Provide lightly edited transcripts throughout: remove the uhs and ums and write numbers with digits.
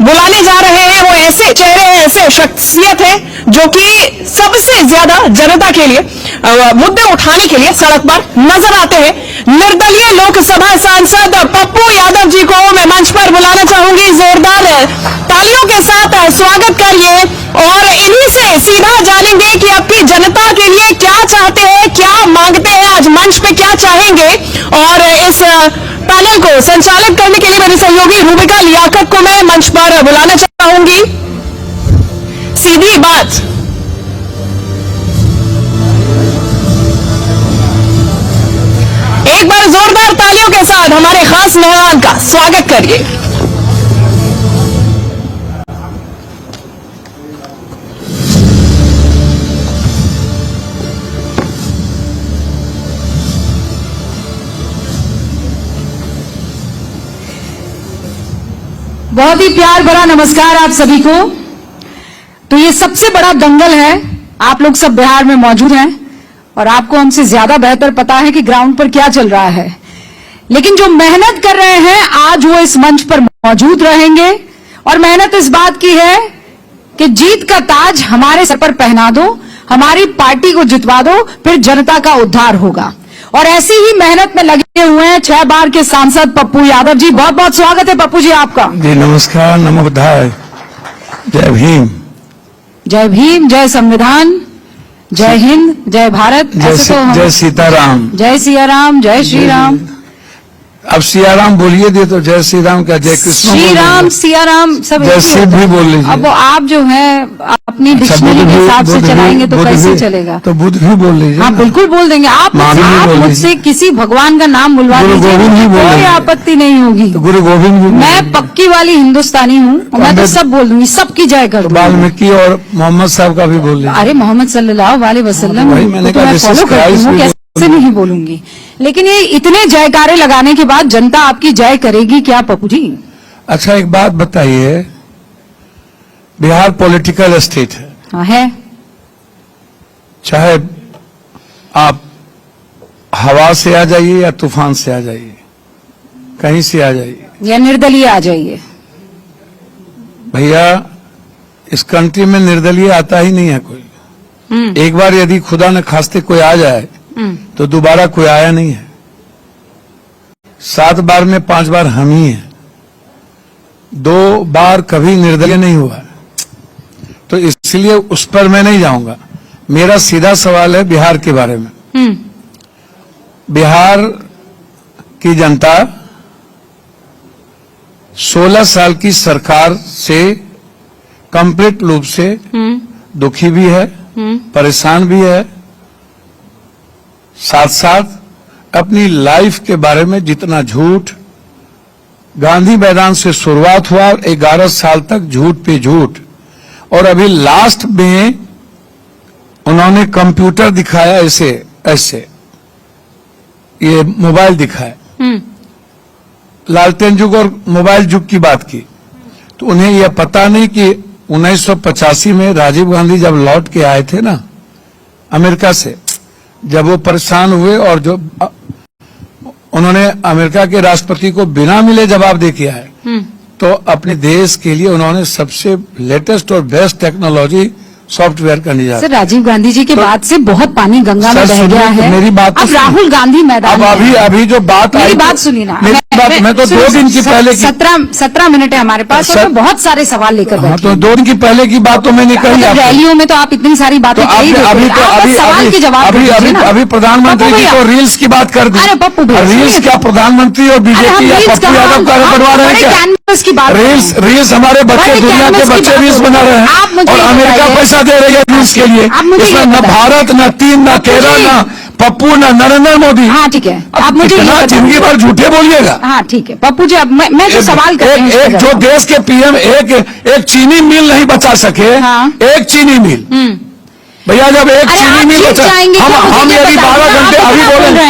बुलाने जा रहे हैं वो ऐसे चेहरे, ऐसे शख्सियत है जो कि सबसे ज्यादा जनता के लिए मुद्दे उठाने के लिए सड़क पर नजर आते हैं। निर्दलीय लोकसभा सांसद पप्पू यादव जी को मैं मंच पर बुलाना चाहूंगी। जोरदार तालियों के साथ स्वागत करिए और इन्हीं से सीधा जानेंगे कि आपकी जनता के लिए क्या चाहते हैं, क्या मांगते हैं, आज मंच पे क्या चाहेंगे। और इस पैनल को संचालित करने के लिए मेरे सहयोगी रूबिका लियाकत को मैं मंच पर बुलाना चाहूंगी। सीधी बात, एक बार जोरदार तालियों के साथ हमारे खास मेहमान का स्वागत करिए। बहुत ही प्यार भरा नमस्कार आप सभी को। तो ये सबसे बड़ा दंगल है, आप लोग सब बिहार में मौजूद हैं और आपको हमसे ज्यादा बेहतर पता है कि ग्राउंड पर क्या चल रहा है। लेकिन जो मेहनत कर रहे हैं आज वो इस मंच पर मौजूद रहेंगे और मेहनत इस बात की है कि जीत का ताज हमारे सर पर पहना दो, हमारी पार्टी को जितवा दो, फिर जनता का उद्धार होगा। और ऐसी ही मेहनत में लगे हुए हैं 6 बार के सांसद पप्पू यादव जी। बहुत बहुत स्वागत है पप्पू जी आपका। जी नमस्कार, नमो बुद्धाय, जय भीम। जय भीम, जय संविधान, जय हिंद, जय भारत। जय सीताराम, जय सिया राम, जय श्री राम। अब सिया राम बोलिए दे तो जय श्री राम क्या जय कृष्ण श्री राम, सिया राम सब जय शिव भी बोल लीजिए। अब वो आप जो है अपनी डिक्शनरी के हिसाब से चलाएंगे तो कैसे चलेगा। तो बुद्ध भी बोल लीजिए। हाँ बिल्कुल बोल देंगे। आप मुझसे किसी भगवान का नाम बुलवा लीजिए, कोई आपत्ति नहीं होगी। गुरु गोविंद भी। मैं पक्की वाली हिंदुस्तानी हूँ, मैं तो सब बोल दूंगी, सबकी जय कर दूंगी। वाल्मीकि और मोहम्मद साहब का भी बोल लीजिए। अरे मोहम्मद सल्लल्लाहु अलैहि वसल्लम मैं फॉलो करती हूँ, कैसे नहीं बोलूंगी। लेकिन ये इतने जयकारे लगाने के बाद जनता आपकी जय करेगी क्या पप्पू जी? अच्छा एक बात बताइए, बिहार पॉलिटिकल स्टेट है। हाँ है। चाहे आप हवा से आ जाइए या तूफान से आ जाइए, कहीं से आ जाइए या निर्दलीय आ जाइए, भैया इस कंट्री में निर्दलीय आता ही नहीं है कोई। एक बार यदि खुदा न खास्ते कोई आ जाए तो दोबारा कोई आया नहीं है। 7 बार में 5 बार हम ही हैं, 2 बार कभी निर्दलीय नहीं हुआ। तो इसलिए उस पर मैं नहीं जाऊंगा। मेरा सीधा सवाल है बिहार के बारे में। बिहार की जनता 16 साल की सरकार से कंप्लीट रूप से दुखी भी है, परेशान भी है, साथ साथ अपनी लाइफ के बारे में जितना झूठ, गांधी मैदान से शुरुआत हुआ 11 साल तक झूठ पे झूठ, और अभी लास्ट में उन्होंने कंप्यूटर दिखाया, ऐसे ऐसे ये मोबाइल दिखाया, लालटेन युग और मोबाइल युग की बात की। तो उन्हें यह पता नहीं कि 1985 में राजीव गांधी जब लौट के आए थे ना अमेरिका से, जब वो परेशान हुए और जो उन्होंने अमेरिका के राष्ट्रपति को बिना मिले जवाब दे के आए, तो अपने देश के लिए उन्होंने सबसे लेटेस्ट और बेस्ट टेक्नोलॉजी सॉफ्टवेयर का निजात। सर राजीव गांधी जी के बाद से बहुत पानी गंगा में बह गया है। मेरी बात अब राहुल गांधी मैदान अब अभी जो बात मेरी बात सुनिए ना। मैं तो 2 दिन की पहले 17 मिनट है हमारे पास और बहुत सारे सवाल लेकर बैठे। तो 2 दिन की पहले की बात तो मैंने कही। रैलियों में तो आप इतनी सारी बातें अभी प्रधानमंत्री जी को रील्स की बात कर दी। अरे पप्पू रील्स क्या प्रधानमंत्री और बीजेपी या पप्पू यादव का बनवा रहे हैं क्या? रील्स हमारे बच्चे, दुनिया के बच्चे रील्स बना रहे हैं और अमेरिका पैसा दे रहे हैं रील्स के लिए। इसमें न भारत, न चीन, न केरल, न पप्पू, न नरेंद्र मोदी। हाँ ठीक है, आप मुझे जिंदगी भर झूठे बोलिएगा। हाँ ठीक है पप्पू जी, अब मैं जो सवाल कर रही हूँ, एक जो देश के पीएम एक चीनी मिल नहीं बचा सके, एक चीनी मिल भैया, जब एक चीनी मिल बचा, हम यदि 12 घंटे अभी बोलेंगे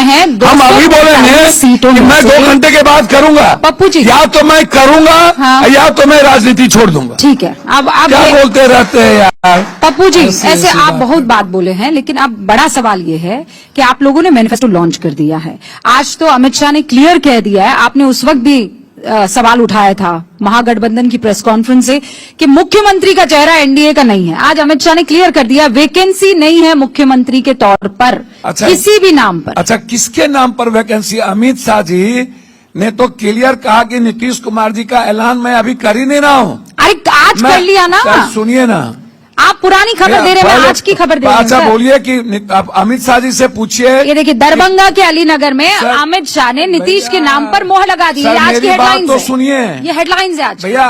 कि मैं 2 घंटे के बाद करूंगा पप्पू जी, या तो मैं करूंगा या तो मैं राजनीति छोड़ दूंगा। ठीक है, अब आप क्या बोलते रहते हैं यार पप्पू जी। ऐसे आप बहुत बात बोले हैं, लेकिन अब बड़ा सवाल ये है कि आप लोगों ने मैनिफेस्टो लॉन्च कर दिया है। आज तो अमित शाह ने क्लियर कह दिया है, आपने उस वक्त भी सवाल उठाया था महागठबंधन की प्रेस कॉन्फ्रेंस से कि मुख्यमंत्री का चेहरा एनडीए का नहीं है। आज अमित शाह ने क्लियर कर दिया वैकेंसी नहीं है मुख्यमंत्री के तौर पर, अच्छा, किसी भी नाम पर। अच्छा, किसके नाम पर वैकेंसी? अमित शाह जी ने तो क्लियर कहा कि नीतीश कुमार जी का ऐलान मैं अभी कर ही नहीं रहा हूँ। अरे आज कर लिया ना। सर सुनिए ना, आप पुरानी खबर दे रहे हैं, मैं आज की खबर दे रही हूं। अच्छा सर। बोलिए कि आप अमित शाह जी से पूछिए। ये देखिए दरभंगा के अलीनगर में सर, अमित शाह ने नीतीश के भैया, नाम पर मोहर लगा दी। सर, आज की मेरी बात हेडलाइंस तो है। सुनिए। ये हेडलाइंस है आज। भैया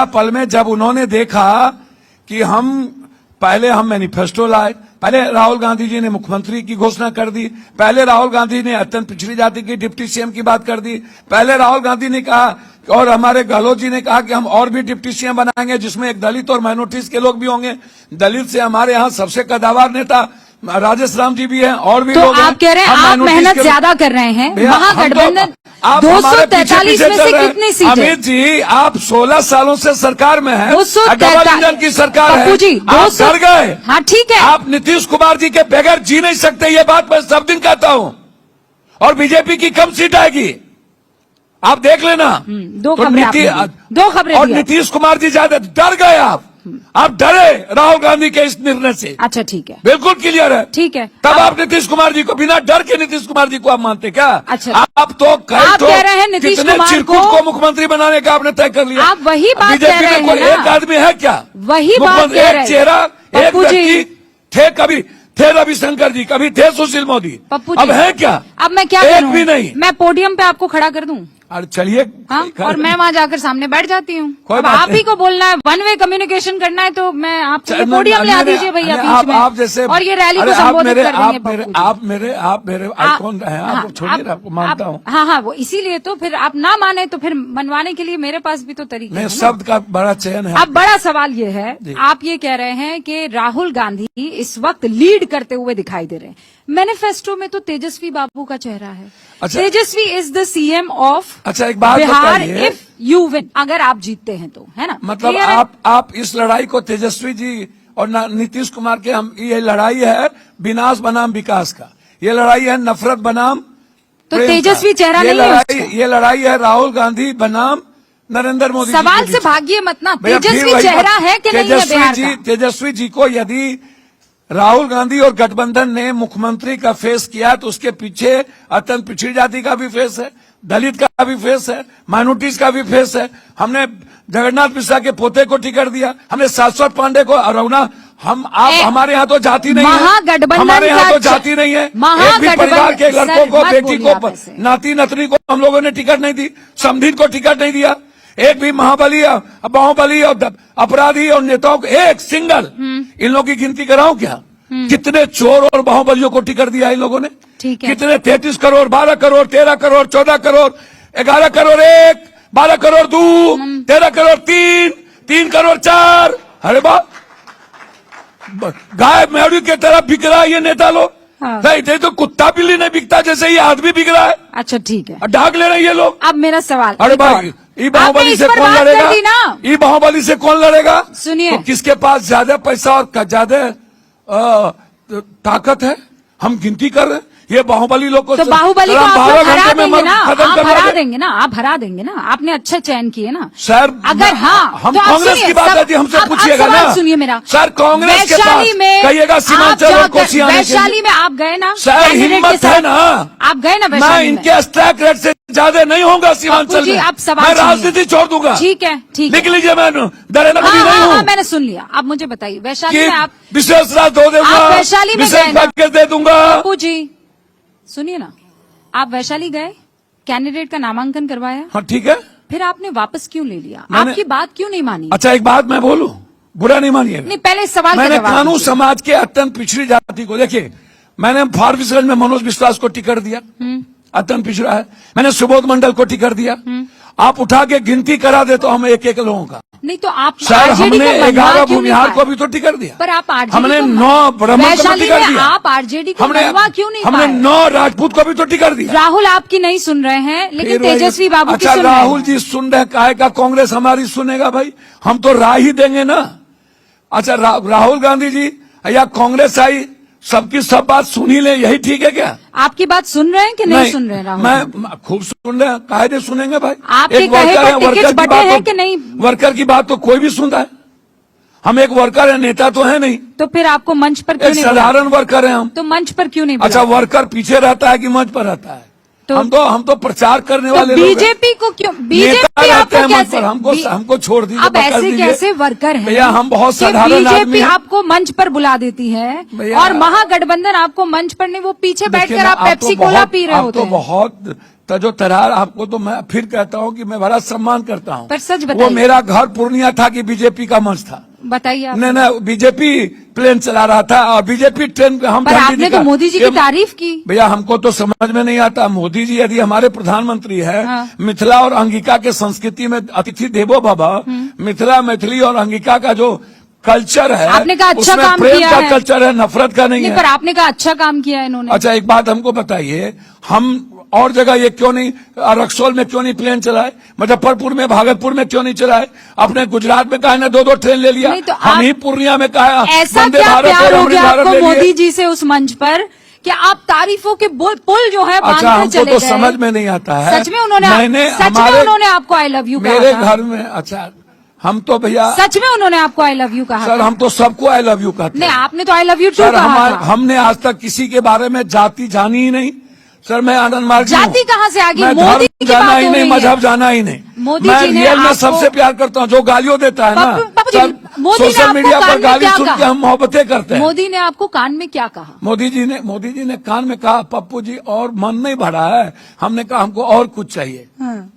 पल में जब उन्होंने देखा कि पहले हम मैनिफेस्टो लाए, पहले राहुल गांधी जी ने मुख्यमंत्री की घोषणा कर दी, पहले राहुल गांधी ने अत्यंत पिछड़ी जाति की डिप्टी सीएम की बात कर दी, पहले राहुल गांधी ने कहा और हमारे गहलोत जी ने कहा कि हम और भी डिप्टी सीएम बनाएंगे जिसमें एक दलित और माइनॉरिटीज के लोग भी होंगे। दलित से हमारे यहाँ सबसे कदावर नेता राजेश राम जी भी हैं और भी तो लोग हैं। आप कह रहे हैं आप मेहनत ज्यादा कर रहे हैं। महागठबंधन 243 में से कितनी सीटें? अमित जी आप 16 सालों से सरकार में हैं, 243 डबल इंजन की सरकार है। पप्पू जी, आप डर गए। हाँ ठीक है। आप नीतीश कुमार जी के बगैर जी नहीं सकते, ये बात मैं सब दिन कहता हूँ। और बीजेपी की कम सीट आएगी, आप देख लेना। दो खबरें और दी। नीतीश कुमार जी ज्यादा डर गए। आप डरे राहुल गांधी के इस निर्णय से। अच्छा ठीक है, बिल्कुल क्लियर है। ठीक है। तब आप नीतीश कुमार जी को बिना डर के नीतीश कुमार जी को आप मानते क्या? अच्छा, आप तो आप कह रहे हैं नीतीश कुमार चिरकुट को मुख्यमंत्री बनाने का आपने तय कर लिया। आप वही बात कह रहे हैं कोई ना? एक आदमी है क्या? वही बात कह रहे हैं। एक चेहरा, एक पप्पू जी। व्यक्ति थे, कभी थे रविशंकर जी, कभी थे सुशील मोदी, पप्पू जी अब है क्या? अब मैं क्या एक करूं? भी नहीं। मैं पोडियम पे आपको खड़ा कर दूं? अरे चलिए, हाँ, और मैं वहां जाकर सामने बैठ जाती हूँ। कोई अब बात आप नहीं। ही को बोलना है, वन वे कम्युनिकेशन करना है, तो मैं आपको ये पोडियम ले आ दीजिए भैया बीच में। आप जैसे और ये रैली अरे को संबोधित कर देंगे पप्पू जी। आप मेरे आइकॉन हैं, आप छोड़िए ना, आपको मानता हूँ। हाँ, वो इसीलिए तो फिर आप ना माने तो फिर मनवाने के लिए मेरे पास भी तो तरीके नहीं, हैं ना। शब्द का बड़ा चयन है। अब बड़ा सवाल ये है, आप ये कह रहे हैं कि राहुल गांधी इस वक्त लीड करते हुए दिखाई दे रहे हैं। मैनिफेस्टो में तो तेजस्वी बाबू का चेहरा है। अच्छा, तेजस्वी इज द सीएम ऑफ अच्छा एक बात बिहार बताइए, इफ यू विन, अगर आप जीतते हैं तो, है ना? मतलब Clear है? आप इस लड़ाई को तेजस्वी जी और नीतीश कुमार के ये लड़ाई है विनाश बनाम विकास का, ये लड़ाई है नफरत बनाम तो प्रेम का। तेजस्वी चेहरा ये नहीं है लड़ाई, उसका। ये लड़ाई है राहुल गांधी बनाम नरेंद्र मोदी जी सवाल के से बीच। भागिए मत ना, भैया, फिर तेजस्वी वही चेहरा बात। है कि नहीं है बिहार का? तेजस्वी जी को यदि राहुल गांधी और गठबंधन ने मुख्यमंत्री का फेस किया तो उसके पीछे अत्यंत पिछड़ी जाति का भी फेस है, दलित का भी फेस है, माइनॉरिटीज का भी फेस है। हमने जगन्नाथ मिश्रा के पोते को टिकट दिया, हमने शाश्वत पांडे को अरुणा, हमारे यहाँ तो जाति नहीं है, महागठबंधन हमारे यहाँ तो का जाति नहीं है। एक भी महागठबंधन- परिवार के लड़कों सर, को, मत बेटी बोलिए को, आप ऐसे। नाती नतनी को हम लोगों ने टिकट नहीं दी, समधीन को टिकट नहीं दिया। एक भी महाबली, बाहुबली और अपराधी और नेताओं को एक सिंगल, इन लोगों की गिनती कराऊं क्या? कितने चोर और बाहुबलियों को टिकट दिया इन लोगों ने? ठीक है। कितने 33 करोड़, 12 करोड़, 13 करोड़, 14 करोड़, 11 करोड़ 1, 12 करोड़ 2, 13 करोड़ 3, 3 करोड़ 4। अरे बा गाय मेढ़ी की तरह बिक रहा है ये नेता लोग। हाँ। नहीं तो कुत्ता बिल्ली नहीं बिकता, जैसे ये आदमी बिक रहा है, अच्छा ठीक है। ढाक ले रहे हैं ये लोग। अब मेरा सवाल, अरे एक और। भाई, ई आपने बाहुबली इस से पर कौन बात लड़ेगा? कर दी ना? ई बाहुबली से कौन लड़ेगा? सुनिए। तो किसके पास ज्यादा पैसा और ज्यादा ताकत है, हम गिनती कर रहे हैं। ये बाहुबली लोग को तो बाहुबली को हम आप 12 हरा घंटे में देंगे ना, खत्म आप करवा हरा दें। देंगे ना, आप हरा देंगे ना। आपने अच्छा चयन किए ना सर, अगर हाँ हम तो आप कांग्रेस सुनिए, की बात सब- आती है, हमसे अब पूछिएगा सवाल ना। सुनिए मेरा। सर कांग्रेस के वैशाली पास में कहिएगा आप सीमांचल और जाकर- कोसियाने के लिए। वैशाली में आप गए ना? सर कैंडिडेट हिम्मत के साथ? है ना, आप गए ना मैं वैशाली में? इनके स्ट्राइक रेट से ज्यादा नहीं होगा सीमांचल जी, में। आप सवाल मैं सुनिए। राजनीति छोड़ दूंगा। ठीक है, ठीक है। लिख लीजिए, मैं डरेना कभी हाँ, नहीं हाँ, हूँ हाँ, मैंने सुन लिया। आप मुझे बताइए वैशाली कि में आप विशेष राज दो दूंगा, आप वैशाली में विशेष गए ना? पैकेज दे दूंगा। पप्पू जी सुनिए ना, आप वैशाली गए, कैंडिडेट का नामांकन करवाया, हाँ ठीक है। फिर आपने वापस क्यों ले लिया? मैंने- आपकी बात क्यों नहीं मानी? अच्छा एक बात मैं बोलूं, बुरा नहीं मानिएगा। नहीं, पहले इस सवाल का मैंने जवाब कानून दीजिए। समाज के अत्यंत पिछड़ी जाति को, देखिए मैंने फारबिसगंज में मनोज विश्वास को टिकट दिया, अत्यंत पिछड़ा है। मैंने सुबोध मंडल को टिकट दिया। आप उठा के गिनती करा दे तो हम एक एक लोगों का। नहीं तो आप सर आरजेडी हमने को मनवा 11 क्यों नहीं भूमिहार पाए? को भी तो टिकट दिया। पर आप आरजेडी हमने को 9 ब्राह्मण को भी वैशाली टिकट में दिया। आप आरजेडी को मनवा क्यों नहीं हमने पाए? 9 राजपूत को भी तो टिकट दिया। राहुल आपकी नहीं सुन रहे हैं, लेकिन फिर वही- तेजस्वी बाबू की अच्छा सुन रहे हैं। राहुल जी सुन रहे, काहे का कांग्रेस हमारी सुनेगा भाई? हम तो राह ही देंगे ना। अच्छा राहुल गांधी जी या कांग्रेस आई सबकी सब बात सुन ही ले, यही ठीक है क्या? आपकी बात सुन रहे हैं कि नहीं सुन रहे हैं राहुल? मैं खूब सुन रहे हैं, कायदे सुनेंगे भाई। आपके एक कहे वर्कर पर है, वर्कर टिकट्स की बटे बात हैं तो- कि नहीं? वर्कर की बात तो कोई भी सुनता है। हम एक वर्कर है, नेता तो है नहीं, तो फिर आपको मंच पर क्यों एक नहीं बुलाया? साधारण वर्कर है हम। तो मंच पर क्यों नहीं अच्छा, बुलाया? वर्कर पीछे रहता है कि मंच पर रहता है? तो- हम तो प्रचार करने तो वाले लोग हैं। बीजेपी को क्यों? नेता बीजेपी रहते आपको हैं मंच कैसे? पर, हमको छोड़ दीजिए। अब कर ऐसे दीजिए। कैसे वर्कर हैं भैया हम बहुत कि साधारण आदमी बीजेपी हैं। आपको मंच पर बुला देती है भैया- और महागठबंधन आपको मंच पर नहीं, वो पीछे देखिए बैठकर ना, आप पेप्सी तो कोला बहुत- पी रहे आप होते तो हैं। बहुत तजो तरार, आपको तो मैं फिर कहता हूँ कि मैं बड़ा सम्मान करता हूँ। पर सच वो बताइए। मेरा घर पूर्णिया था कि बीजेपी का मंच था? बताइए आप। नहीं, बीजेपी प्लेन चला रहा था और बीजेपी ट्रेन पे हम पर झंडी आपने तो दिखा- मोदी जी की ये- तारीफ की। भैया हमको तो समझ में नहीं आता, मोदी जी यदि हमारे प्रधानमंत्री है, हाँ। मिथिला और अंगिका के संस्कृति में अतिथि देवो भव, मिथिला, मैथिली और अंगिका का जो कल्चर है, आपने कहा अच्छा उसमें काम प्रेम किया का है। कल्चर है, नफरत का नहीं नहीं, है। पर आपने कहा अच्छा काम किया है इन्होंने। अच्छा, एक बात हमको बताइए, हम और जगह ये क्यों नहीं, रक्सौल में क्यों नहीं प्लेन चलाए, मुजफ्फरपुर में, भागलपुर में क्यों नहीं चलाए? अपने गुजरात में कहा ना, दो ट्रेन ले लिया। नहीं तो हम आप- ही पूर्णिया में कहा ऐसा वंदे क्या भारत प्यार और हो अमृत गया भारत आपको ले लिए? मोदी जी से उस मंच पर कि आप तारीफों के पुल जो है अच्छा, बांधकर हमको चले तो गए? समझ में नहीं आता है। सच में उन्होंने हमारे- उन्होंने आपको आई लव यू कहा मेरे था? घर में, अच्छा, हम तो भैया, सच में उन्होंने आपको आई लव यू कहा सर था? हम तो सबको आई लव यू कहते नहीं, हैं। आपने तो I love you too sir कहा था। हमने आज तक किसी के बारे में जाति जानी ही नहीं। सर मैं आनंद मार्ग जाति कहाँ से आ गई? मैं मोदी धर्म की जाना बात ही हो नहीं, रही है। मजहब जाना ही नहीं। मोदी मैं जी ने रियल में आपको- सबसे प्यार करता हूँ। जो गालियों देता है ना, बाबू जी, सर, मोदी ने सोशल आपको मीडिया कान पर में गाली क्या सुन के कहा? हम मोहब्बतें करते हैं। मोदी ने आपको कान में क्या कहा? मोदी जी ने कान में कहा, पप्पू जी और मन नहीं भरा है। हमने कहा हमको और कुछ चाहिए। हाँ।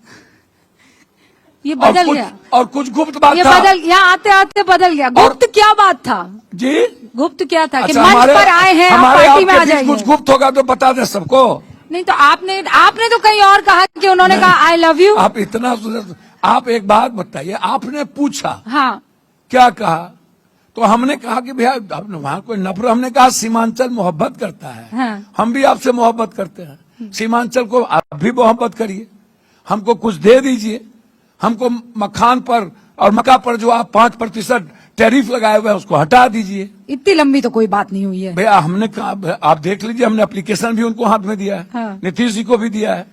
ये और बदल कुछ- गया। और कुछ गुप्त बात ये था। बदल, यहाँ आते आते बदल गया। गुप्त क्या बात था? जी, गुप्त क्या था कि अच्छा, मंच पर आए हैं, आप हमारे पार्टी में आ आपके बीच जाइए? कुछ गुप्त होगा तो बता दे सबको। नहीं तो आपने तो कहीं और कहा कि उन्होंने कहा आई लव यू। आप इतना सुंदर, आप एक बात बताइए, आपने पूछा हाँ, क्या कहा? तो हमने कहा कि भैया वहां कोई नफरत, हमने कहा सीमांचल मोहब्बत करता है। हाँ। हम भी आपसे मोहब्बत करते हैं, सीमांचल को आप भी मोहब्बत करिए, हमको कुछ दे दीजिए। हमको मखान पर और मक्का पर जो आप 5% टैरिफ लगाए हुए हैं उसको हटा दीजिए। इतनी लंबी तो कोई बात नहीं हुई है। भैया हमने कहा, आप देख लीजिए, हमने एप्लीकेशन भी उनको हाथ में दिया है। हाँ। नीतीश जी को भी दिया है।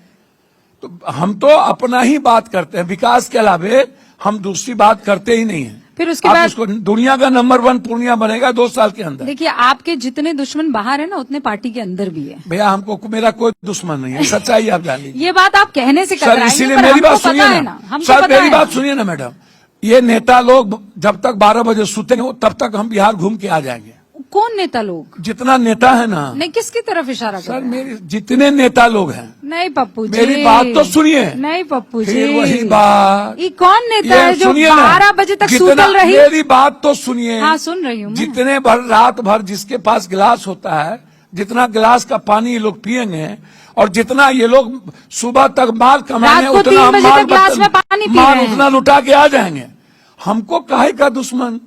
तो हम तो अपना ही बात करते हैं, विकास के अलावे हम दूसरी बात करते ही नहीं है। फिर उसके आप बाद- उसको दुनिया का नंबर 1 पूर्णिया बनेगा 2 साल के अंदर। देखिए, आपके जितने दुश्मन बाहर है ना, उतने पार्टी के अंदर भी है। भैया हमको, मेरा कोई दुश्मन नहीं है, सच्चाई आप जान लीजिए। ये बात आप कहने से सर कतराएंगे, इसीलिए पर मेरी हमको बात पता सुनिए है ना, हमको सर पता मेरी है। बात सुनिए ना मैडम, ये नेता लोग जब तक 12 बजे सोते तब तक हम बिहार घूम के आ जाएंगे। कौन नेता लोग? जितना नेता है ना, नहीं, किसकी तरफ इशारा कर सर रहे हैं? मेरे जितने नेता लोग हैं, नहीं पप्पू जी, मेरी बात तो सुनिए। नहीं पप्पू जी, फिर वही बात, ये कौन नेता ये है जो सुनिए ना, 12 बजे तक जितना- सूतल रही? मेरी बात तो सुनिए। हाँ, सुन रही हूँ मैं। जितने भर रात भर जिसके पास गिलास होता है, जितना गिलास का पानी ये लोग पिएंगे और जितना ये लोग सुबह तक माल कमाएंगे, रात को उतना 3 बजे माल तक गिलास में पानी पी माल रहे हैं। उतना लुटा के आ जाएंगे। हमको काहे का दुश्मन?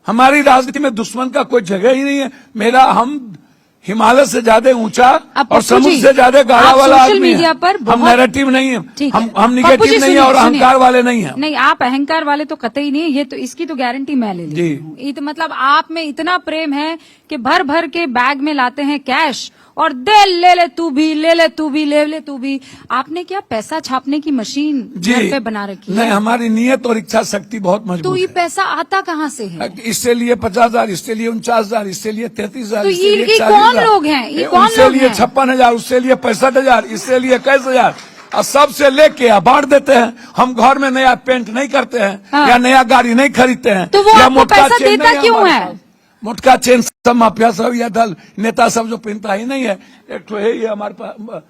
हमारी राजनीति में दुश्मन का कोई जगह ही नहीं है। मेरा, हम हिमालय से ज्यादा ऊंचा अब और पप्पू समुद्र जी, से ज्यादा गाढ़ा आप वाला सोशल आदमी मीडिया है। पर हम बहुत- नैरेटिव नहीं है, ठीक है। हम पप्पू जी, निगेटिव नहीं है सुनिए, और सुनिए। अहंकार वाले नहीं है। नहीं, आप अहंकार वाले तो कतई नहीं है। ये तो, इसकी तो गारंटी मैं ले लेती जी। हूँ। ये तो मतलब आप में इतना प्रेम है कि भर भर के बैग में लाते हैं कैश और दे, ले ले तू भी, ले ले तू भी, ले ले तू भी। आपने क्या पैसा छापने की मशीन घर पे बना रखी नहीं, है? हमारी नीयत और इच्छा शक्ति बहुत तो मजबूत ये है। पैसा आता कहाँ से है? इससे लिए 50,000, इससे लिए 49,000, इससे लिए 33,000, तो इससे ये लिए कौन 40,000, लोग हैं? ये कौन उससे लोग लिए हैं? 56,000, उससे लिए 65,000, इससे लिए 21,000 और सबसे लेके बांट देते हैं। हम घर में नया पेंट नहीं करते हैं, हाँ। या नया गाड़ी नहीं खरीदते हैं, तो वो या आपको मोटका पैसा चेन देता नहीं क्यों हमारे है? पास। मोटका चेन सब माफिया सब या दल नेता सब जो पहनता ही नहीं है। एक तो है ये हमारे पास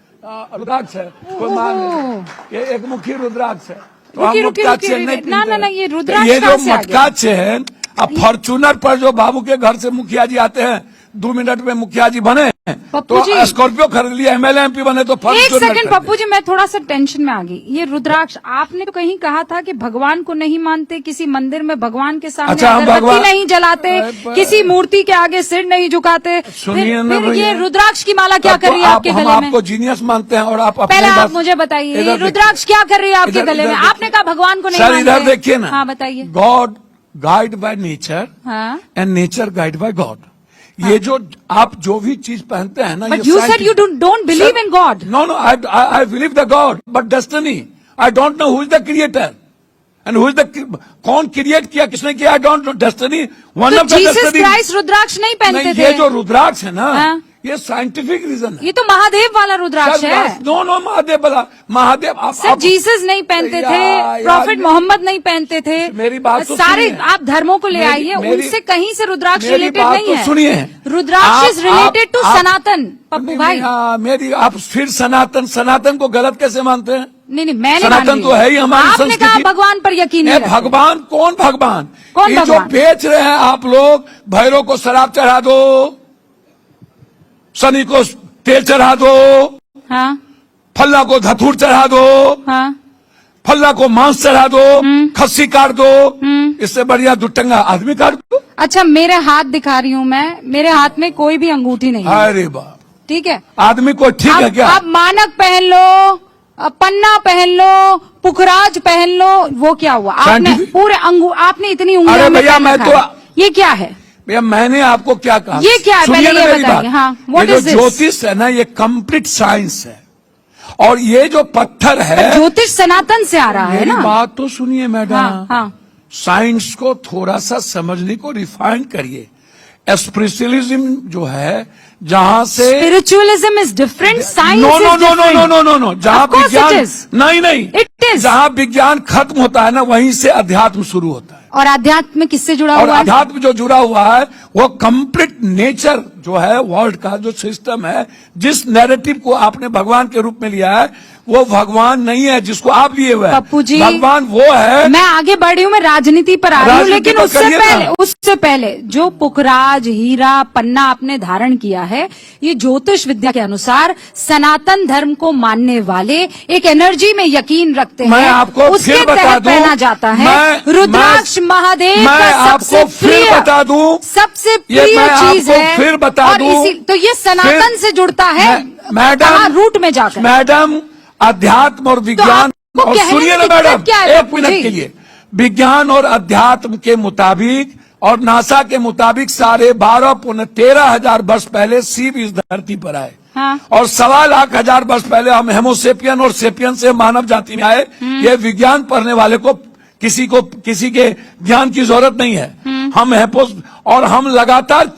रुद्राक्ष है, कोई मान नहीं। ये एक मुखी रुद्राक्ष है। तो हम रुकिए, मोटका रुकिए, चेन नहीं रुकिए। ना, पहनते ना, हैं। ये रुद्राक्ष ये जो कहाँ से आ मटका चेन, अब फॉर्चूनर पर जो बाबू के घर से मुखिया जी आते हैं, 2 मिनट में मुखिया जी बने, पप्पू तो जी। स्कॉर्पियो खरीद लिया, एमएलए एमपी बने तो एक फॉर्चूनर सेकंड खरीदे। पप्पू जी, मैं थोड़ा सा टेंशन में आ गई। ये रुद्राक्ष, आपने तो कहीं कहा था कि भगवान को नहीं मानते, किसी मंदिर में भगवान के सामने अच्छा, हम अगरबत्ती भगवान- नहीं जलाते, किसी मूर्ति के आगे सिर नहीं झुकाते। सुनिए ना फिर भैया। ये रुद्राक्ष की माला क्या तब कर तो रही है आपके हम गले में? आपको जीनियस मानते हैं और आप अपने पहले आप बस- मुझे बताइए, ये इधर देखिए। रुद्राक्ष क्या कर रही है आपके इधर- गले में? इधर आपने देखिए। कहा भगवान को नहीं सर मानते। इधर देखिए ना। हाँ, बताइए। गॉड गाइड बाय नेचर हाँ, and nature guide by God. ये जो आप जो भी चीज पहनते हैं ना, but you said you don't believe in God. No no, I believe the God, but destiny I don't know who is the creator and who is the, कौन क्रिएट किया, किसने किया, I don't know. Destiny one तो of the Jesus destiny. Christ rudraksha नहीं पहनते थे. ये जो रुद्राक्ष है ना, हाँ. ये साइंटिफिक रीजन है. ये तो महादेव वाला रुद्राक्ष है. नो नो, महादेव वाला, महादेव सर जीसस नहीं पहनते थे, प्रॉफिट मोहम्मद नहीं पहनते थे. मेरी बात तो सारे सुनिए. आप धर्मों को ले आइए, उनसे कहीं से रुद्राक्ष मेरी रिलेटेड बात नहीं तो है. सुनिए. रुद्राक्ष इज रिलेटेड टू सनातन. पप्पू नहीं, भाई मेरी आप फिर सनातन को गलत कैसे मानते हैं? नहीं मैं नहीं सनातन मान रही. तो है ही हमारी आपने संस्कृति. कहा भगवान पर यकीन नहीं रखते. भगवान कौन भगवान? कौन ये जो भगवान? बेच रहे हैं आप लोग, भैरव को शराब चढ़ा दो, शनि को तेल चढ़ा दो, हाँ फल्ला को धतूर चढ़ा दो, हाँ. फल्ला को मांस चढ़ा दो, खस्सी काट दो, इससे बढ़िया दुटंगा आदमी काट दो. अच्छा मेरे हाथ दिखा रही हूँ मैं, मेरे हाथ में कोई भी अंगूठी नहीं है. अरे बाप, ठीक है. आदमी को ठीक है क्या? आप मानक पहन लो, पन्ना पहन लो, पुखराज पहन लो, वो क्या हुआ? आपने Scientific- पूरे आपने इतनी उंगलियों अरे में भैया, पहन मैं रखा तो- है. ये क्या है? भैया मैंने आपको क्या कहा? ये क्या है? सुनिए पहले ना ये मेरी बताइए. बात. हाँ, ये what जो is this? ज्योतिष है ना, ये कंप्लीट साइंस है. और ये जो पत्थर है, ज्योतिष सनातन से आ रहा है मेरी ना. बात तो सुनिए मैडम. हाँ हाँ. साइंस को थोड़ा सा समझने को रिफाइन करिए. स्पिरिचुअलिज्म जो है, जहां से spiritualism is different, science no is no no no different. No no no no, जहां Of course विज्ञान it is. नहीं It is. जहां विज्ञान खत्म होता है ना, वहीं से अध्यात्म शुरू होता है. और अध्यात्म किससे जुड़ा और हुआ है? अध्यात्म जो जुड़ा हुआ है, वो कंप्लीट नेचर जो है, वर्ल्ड का जो सिस्टम है, जिस नैरेटिव को आपने भगवान के रूप में लिया है, वो भगवान नहीं है जिसको आप लिए हुए हैं. पप्पू जी, भगवान वो है. मैं आगे बढ़ रही हूँ, मैं राजनीति पर आ रही हूँ, राजनीति लेकिन पर उससे करिए पहले जो पुखराज हीरा पन्ना आपने धारण किया है, ये ज्योतिष विद्या के अनुसार सनातन धर्म को मानने वाले एक एनर्जी में यकीन रखते मैं हैं, आपको उसके फिर बता तहत दूं, पहना जाता है. रुद्राक्ष महादेव मैं का सबसे आपको फिर प्रिय, बता दूं, सबसे ये प्रिय मैं चीज आपको है. फिर बता और दूं, तो ये सनातन फिर- से जुड़ता है कहाँ? रूट में जाकर. मैडम, अध्यात्म और विज्ञान, आपको और कहने सुनिए में ना मैडम, दिक्कत क्या है एक पप्पू मिनट जी? के लिए. विज्ञान और अध्यात्म के मुताबिक और नासा के मुताबिक 12,513,000 वर्ष पहले शिव इस धरती पर आए. हाँ. और 1,00,000 वर्ष पहले हम हेमोसेपियन और सेपियन से मानव जाति में आए. ये विज्ञान पढ़ने वाले को किसी के ज्ञान की जरूरत नहीं है. हम और हम लगातार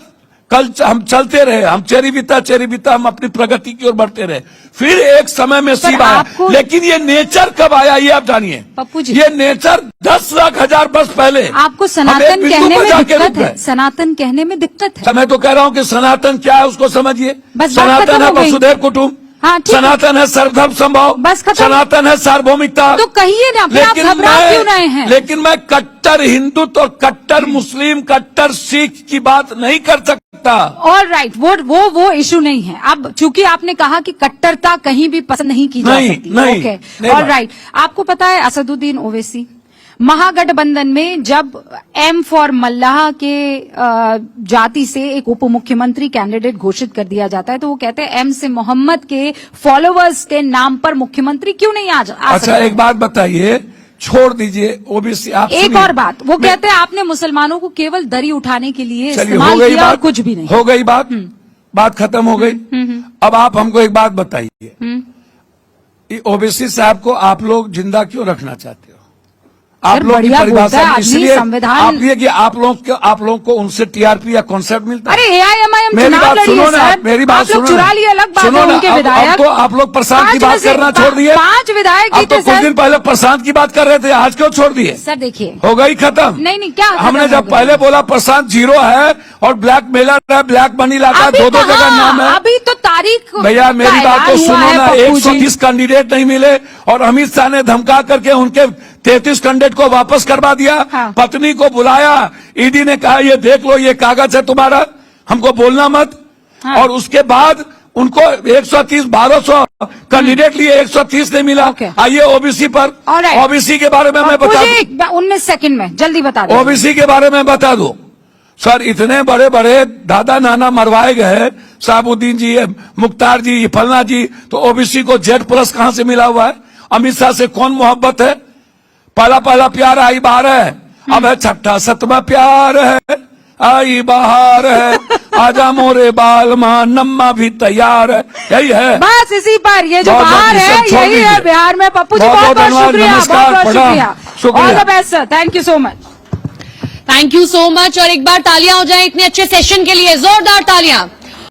हम चलते रहे, हम चेरी बीता हम अपनी प्रगति की ओर बढ़ते रहे. फिर एक समय में शिव आया. लेकिन ये नेचर कब आया, ये आप जानिए. पप्पू जी, ये नेचर 10,00,000 वर्ष पहले. आपको सनातन कहने में दिक्कत है. सनातन कहने में दिक्कत है. मैं तो कह रहा हूँ कि सनातन क्या है उसको समझिए. बस बात सनातन खत्म है हो गई. वसुधैव कुटुंब. हाँ, ठीक है. सनातन है सर्वधर्म संभव. बस खत्म. सनातन है सार्वभौमिकता. तो कहिए ना, फिर आप घबरा क्यों रहे हैं? लेकिन मैं कट्टर हिंदुत्व और कट्टर मुस्लिम, कट्टर सिख की बात नहीं कर सकता. ऑल राइट, वो इशू नहीं है. अब चूंकि आपने कहा कि कट्टरता कहीं भी पसंद नहीं की जा सकती. नहीं, ओके, नहीं ऑल राइट. आपको पता है असदुद्दीन ओवैसी महागठबंधन में जब एम फॉर मल्लाह के जाति से एक उप मुख्यमंत्री कैंडिडेट घोषित कर दिया जाता है, तो वो कहते हैं एम से मोहम्मद के फॉलोअर्स के नाम पर मुख्यमंत्री क्यों नहीं आ अच्छा, सकता? एक बात बताइए, छोड़ दीजिए ओबीसी. आप एक सुनिए. और बात, वो कहते हैं आपने मुस्लमानों को केवल दरी उठाने के लिए चलिए, इस्तेमाल हो गई किया और बात, कुछ भी नहीं. हो गई बात. बात खत्म हो गई. अब आप हमको एक बात बताइए, ओबीसी साहब को आप लोग जिंदा क्यों रखना चाहते हो? आप लोग की बढ़िया बोलता है परिभाषा आदमी, इसलिए संविधान- आप ये कि आप लोगों को उनसे टीआरपी या कॉन्सेप्ट मिलता है. अरे एआईएमआईएम मेरी चुनाव बात लड़ी सुनो है ना, सर. मेरी बात आप लोग सुनो चुरा ना. लिए, अलग बात सुनो है ना, उनके अब विधायक. तो आप लोग प्रशांत की 5 बात में से करना छोड़ दिए. 5 विधायक अब जीते तो कुछ सर. दिन पहले प्रशांत की बात कर रहे थे, आज क्यों छोड़ दिए? सर देखिए, हो गई खत्म. नहीं, क्या खत्म हमने हो जब गई? पहले बोला प्रशांत जीरो है और ब्लैक मेलर है, ब्लैक मनी लाता है, अभी दो जगह कहाँ? नाम है. अभी तो तारीख भैया मेरी का बात तो ऐलान हुआ सुनो है, ना. पप्पू जी. 130 कैंडिडेट नहीं मिले और अमित शाह ने धमका करके उनके 33 कैंडिडेट को वापस करवा दिया. हाँ. पत्नी को बुलाया, ईडी ने कहा ये देख लो, ये कागज है तुम्हारा, हमको बोलना मत. हाँ. और उसके बाद उनको 130 1200 कैंडिडेट लिए, 130 नहीं मिला. Okay. आइए ओबीसी पर. Alright. ओबीसी के बारे में मैं पप्पू बता जी, 19 सेकंड में जल्दी बता दो. ओबीसी के बारे में बता दो. सर इतने बड़े बड़े दादा नाना मरवाए गए, साबुद्दीन जी, मुख्तार जी, फलना जी, तो ओबीसी को Z+ कहां से मिला हुआ है? अमित शाह से कौन मोहब्बत है? पहला प्यार आई बार है, अब है 6ठा 7वां प्यार है. आई बहार है, आजा मोरे बाल मां, नम्मा भी तैयार है। यही है, बस इसी पर ये जो बहुत बाहर बहुत है सब छोड़ यही है दीजिए। बिहार में। पप्पू जी बहुत बहुत बहुत बहुत धन्यवाद, शुक्रिया, नमस्कार, बहुत बहुत प्रणाम, शुक्रिया। शुक्रिया। All the best sir, thank you so much. Thank you so much. और एक बार तालियां हो जाए इतने अच्छे सेशन के लिए, जोरदार तालियां।